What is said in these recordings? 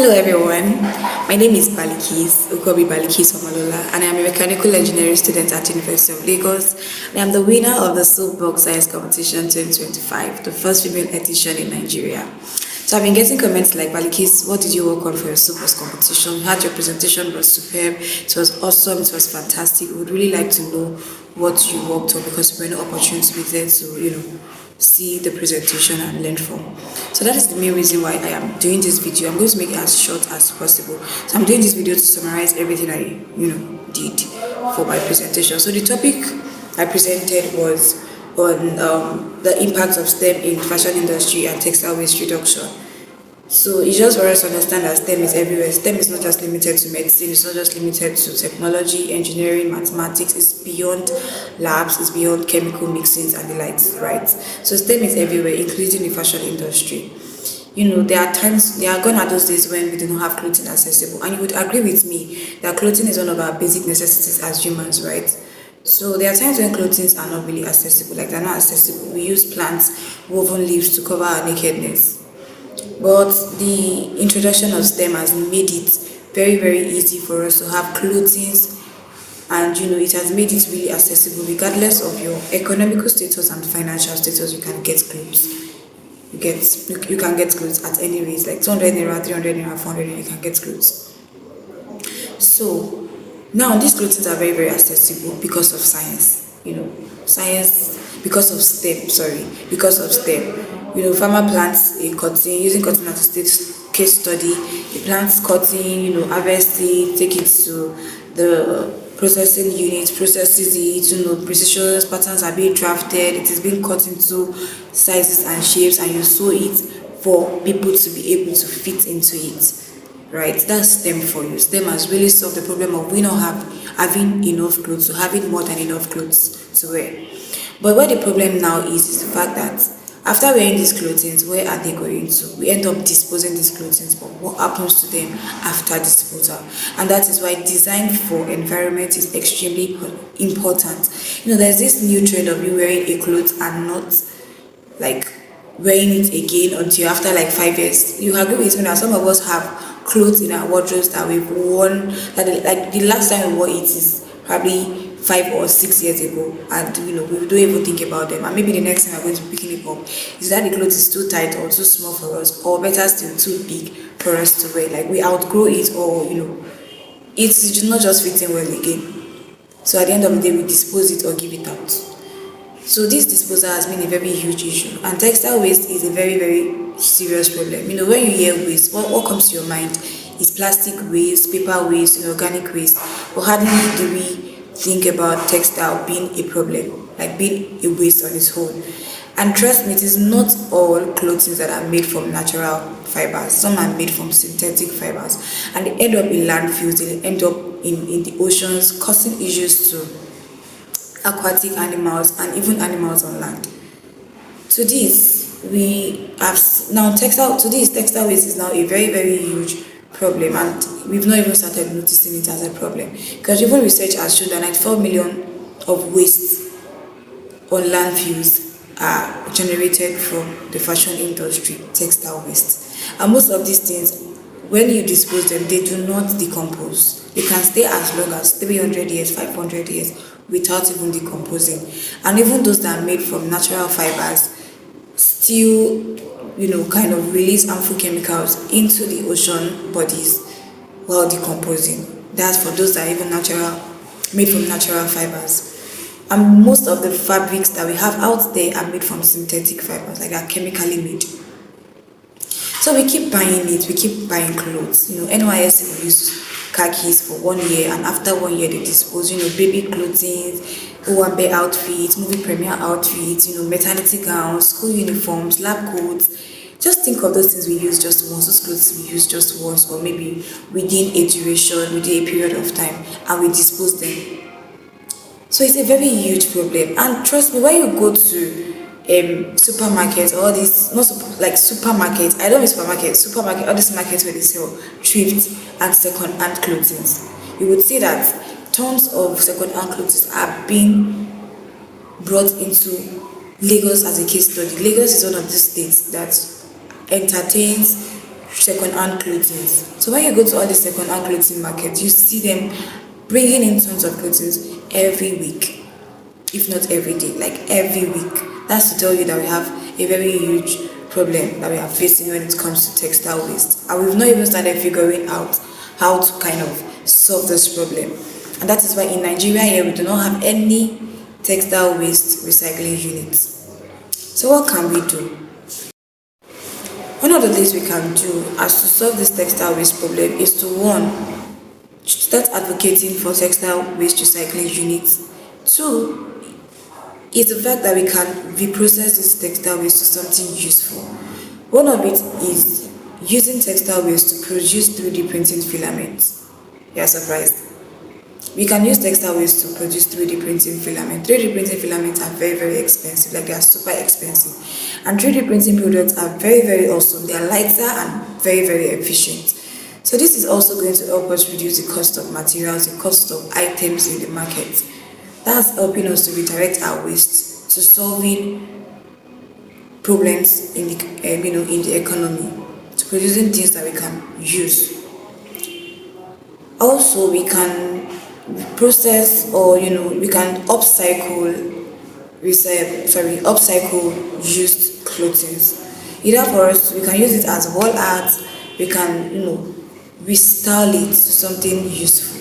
Hello everyone, my name is Balikis Ukobi Balikis Omalola, and I am a mechanical engineering student at University of Lagos. And I am the winner of the Soapbox Science Competition 2025, the first female edition in Nigeria. So I've been getting comments like, Balikis, what did you work on for your Soapbox competition? You had your presentation was superb, it was awesome, it was fantastic. We would really like to know what you worked on because we were no opportunity to be there to, see the presentation and learn from. So that is the main reason why I am doing this video. I'm going to make it as short as possible. So I'm doing this video to summarize everything I did for my presentation. So the topic I presented was on the impact of STEM in fashion industry and textile waste reduction. So it's just for us to understand that STEM is everywhere. STEM is not just limited to medicine, it's not just limited to technology, engineering, mathematics, it's beyond labs, it's beyond chemical mixings and the likes, right? So STEM is everywhere, including the fashion industry. There are gone are those days when we do not have clothing accessible. And you would agree with me that clothing is one of our basic necessities as humans, right? So there are times when clothing are not really accessible, like they're not accessible. We use plants, woven leaves to cover our nakedness. But the introduction of STEM has made it very, very easy for us to have clothing, and it has made it really accessible regardless of your economical status and financial status. You can get clothes. You can get clothes at any rate, like 200 naira, 300 naira, 400 naira, you can get clothes. So now these clothes are very, very accessible because of science. Science, because of STEM. Sorry, because of STEM. Farmer plants a cotton, using cotton as a state case study. He plants cotton, harvest it, take it to the processing unit, processes it, precision patterns are being drafted, it is being cut into sizes and shapes, and you sew it for people to be able to fit into it. Right, that's STEM for you. STEM has really solved the problem of we not having enough clothes, so having more than enough clothes to wear. But what the problem now is the fact that after wearing these clothing, where are they going to? We end up disposing these clothing, but what happens to them after disposal? And that is why design for environment is extremely important. There's this new trend of you wearing a clothes and not like wearing it again until after like 5 years. You agree with me that some of us have clothes in our wardrobes that we've worn, that like the last time we wore it is probably 5 or 6 years ago, and we don't even think about them, and maybe the next time we're going to be picking it up is that the clothes is too tight or too small for us, or better still too big for us to wear, like we outgrow it, or it's not just fitting well again. So at the end of the day we dispose it or give it out. So this disposal has been a very huge issue, and textile waste is a very, very serious problem. When you hear waste, what comes to your mind is plastic waste, paper waste, organic waste, but hardly do we think about textile being a problem, like being a waste on its own. And trust me, it is not all clothing that are made from natural fibers. Some are made from synthetic fibers, and they end up in landfills, they end up in the oceans, causing issues to aquatic animals and even animals on land. To this, we have now textile waste is now a very, very huge problem, and we've not even started noticing it as a problem, because even research has shown that 94 million of waste on landfills are generated from the fashion industry, textile waste. And most of these things, when you dispose them, they do not decompose. They can stay as long as 300 years, 500 years without even decomposing. And even those that are made from natural fibers still kind of release harmful chemicals into the ocean bodies while decomposing. That's for those that are even made from natural fibers. And most of the fabrics that we have out there are made from synthetic fibers, like they are chemically made. So we keep buying it, we keep buying clothes. NYS will use khakis for 1 year, and after 1 year they dispose, baby clothing, Owambe outfits, movie premiere outfits, maternity gowns, school uniforms, lab coats. Just think of those things we use just once, those clothes we use just once, or maybe within a duration, within a period of time, and we dispose them. So it's a very huge problem. And trust me, when you go to supermarkets, all these, not like supermarkets, I don't mean supermarket, all these markets where they sell thrift and second-hand clothing, you would see that tons of second-hand clothes are being brought into Lagos as a case study. Lagos is one of the states that entertains second-hand clothing. So when you go to all the second-hand clothing markets, you see them bringing in tons of clothing every week, if not every day, like every week. That's to tell you that we have a very huge problem that we are facing when it comes to textile waste, and we've not even started figuring out how to kind of solve this problem. And that is why in Nigeria here we do not have any textile waste recycling units. So what can we do? One of the things we can do as to solve this textile waste problem is to, one, start advocating for textile waste recycling units. Two, is the fact that we can reprocess this textile waste to something useful. One of it is using textile waste to produce 3D printing filaments. You are surprised? We can use textile waste to produce 3D printing filament. 3D printing filaments are very, very expensive, like they are super expensive. And 3D printing products are very, very awesome. They are lighter and very, very efficient. So this is also going to help us reduce the cost of materials, the cost of items in the market. That's helping us to redirect our waste to solving problems in the economy, to producing things that we can use. Also, we can process, or we can upcycle used clothing. Either for us, we can use it as wall art, we can restyle it to something useful.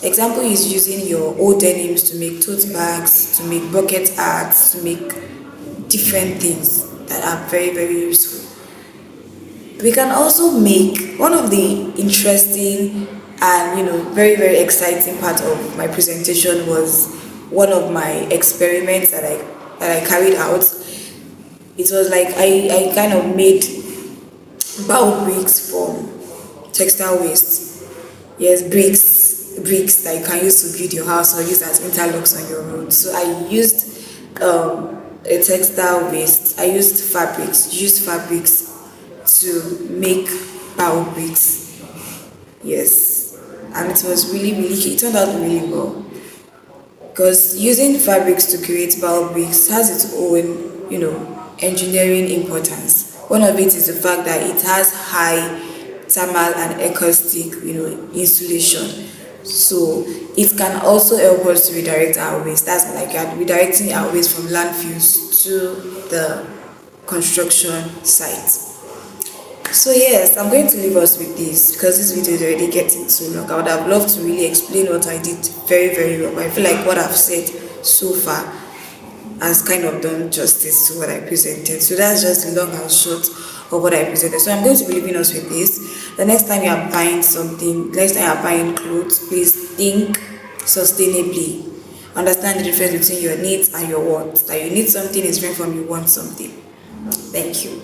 Example is using your old denims to make tote bags, to make bucket arts, to make different things that are very, very useful. We can also make, one of the interesting and very, very exciting part of my presentation was one of my experiments that I carried out. It was like I kind of made bao bricks from textile waste. Yes, bricks that you can use to build your house or use as interlocks on your road. So I used a textile waste. I used used fabrics to make bao bricks. Yes, and it was really, really, it turned out really well. Because using fabrics to create bao bricks has its own, engineering importance. One of it is the fact that it has high thermal and acoustic, insulation. So it can also help us to redirect our waste. That's like redirecting our waste from landfills to the construction site. So yes, I'm going to leave us with this because this video is already getting too long. I would have loved to really explain what I did very, very well, but I feel like what I've said so far has kind of done justice to what I presented. So that's just the long and short of what I presented. So I'm going to be leaving us with this. The next time you are buying something, next time you are buying clothes, please think sustainably. Understand the difference between your needs and your wants. That you need something is different from you want something. Thank you.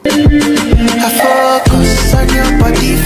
I focus on your body.